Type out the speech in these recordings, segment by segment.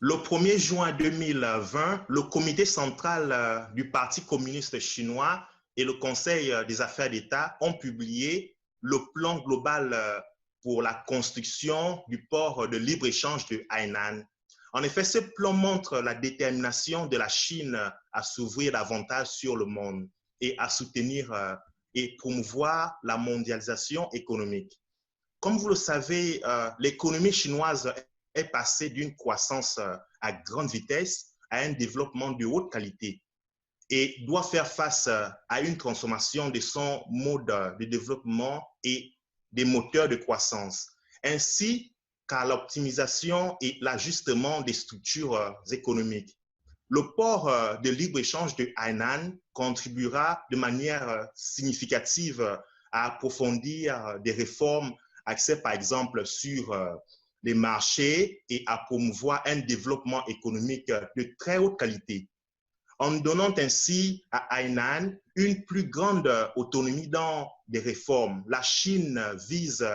Le 1er juin 2020, le comité central du Parti communiste chinois et le Conseil des affaires d'État ont publié le plan global pour la construction du port de libre-échange de Hainan. En effet, ce plan montre la détermination de la Chine à s'ouvrir davantage sur le monde et à soutenir et promouvoir la mondialisation économique. Comme vous le savez, l'économie chinoise est passée d'une croissance à grande vitesse à un développement de haute qualité et doit faire face à une transformation de son mode de développement et des moteurs de croissance, ainsi qu'à l'optimisation et l'ajustement des structures économiques. Le port de libre-échange de Hainan contribuera de manière significative à approfondir des réformes axées par exemple sur les marchés et à promouvoir un développement économique de très haute qualité, en donnant ainsi à Hainan une plus grande autonomie dans des réformes. La Chine vise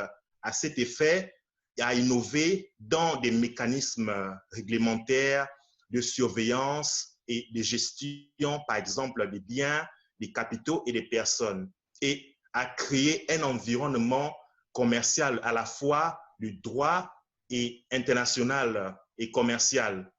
à cet effet à innover dans des mécanismes réglementaires de surveillance et de gestion, par exemple, des biens, des capitaux et des personnes, et à créer un environnement commercial à la fois de droit et international et commercial.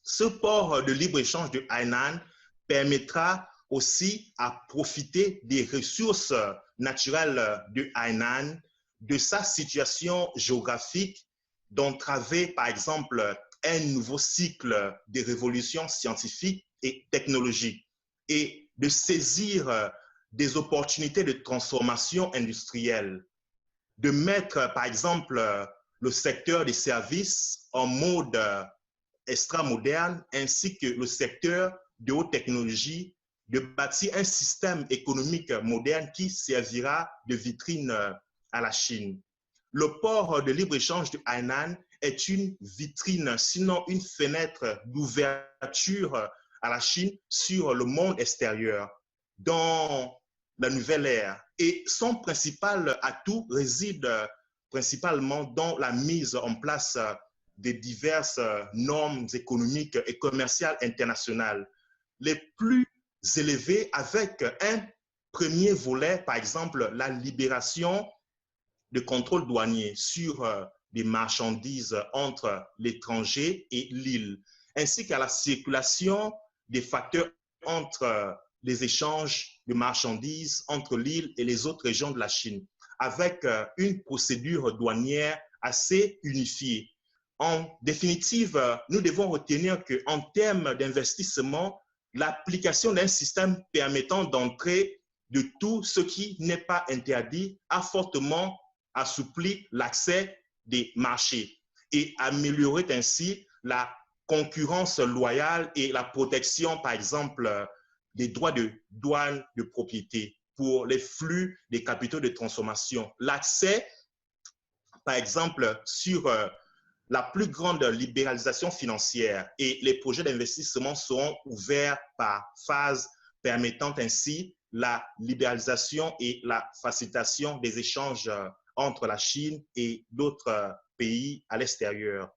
Ce port de libre-échange de Hainan permettra aussi à profiter des ressources naturelles de Hainan, de sa situation géographique, d'entraver par exemple un nouveau cycle de révolution scientifique et technologique et de saisir des opportunités de transformation industrielle, de mettre par exemple le secteur des services en mode extra-moderne ainsi que le secteur de haute technologie, de bâtir un système économique moderne qui servira de vitrine à la Chine. Le port de libre-échange de Hainan est une vitrine, sinon une fenêtre d'ouverture à la Chine sur le monde extérieur, dans la nouvelle ère. Et son principal atout réside principalement dans la mise en place des diverses normes économiques et commerciales internationales, les plus élevées, avec un premier volet, par exemple, la libération de contrôle douanier sur des marchandises entre l'étranger et l'île, ainsi qu'à la circulation des facteurs entre les échanges de marchandises entre l'île et les autres régions de la Chine, avec une procédure douanière assez unifiée. En définitive, nous devons retenir qu'en termes d'investissement, l'application d'un système permettant d'entrer de tout ce qui n'est pas interdit a fortement assoupli l'accès des marchés et amélioré ainsi la concurrence loyale et la protection, par exemple, des droits de douane de propriété pour les flux des capitaux de transformation. L'accès, par exemple, sur la plus grande libéralisation financière et les projets d'investissement seront ouverts par phase, permettant ainsi la libéralisation et la facilitation des échanges entre la Chine et d'autres pays à l'extérieur.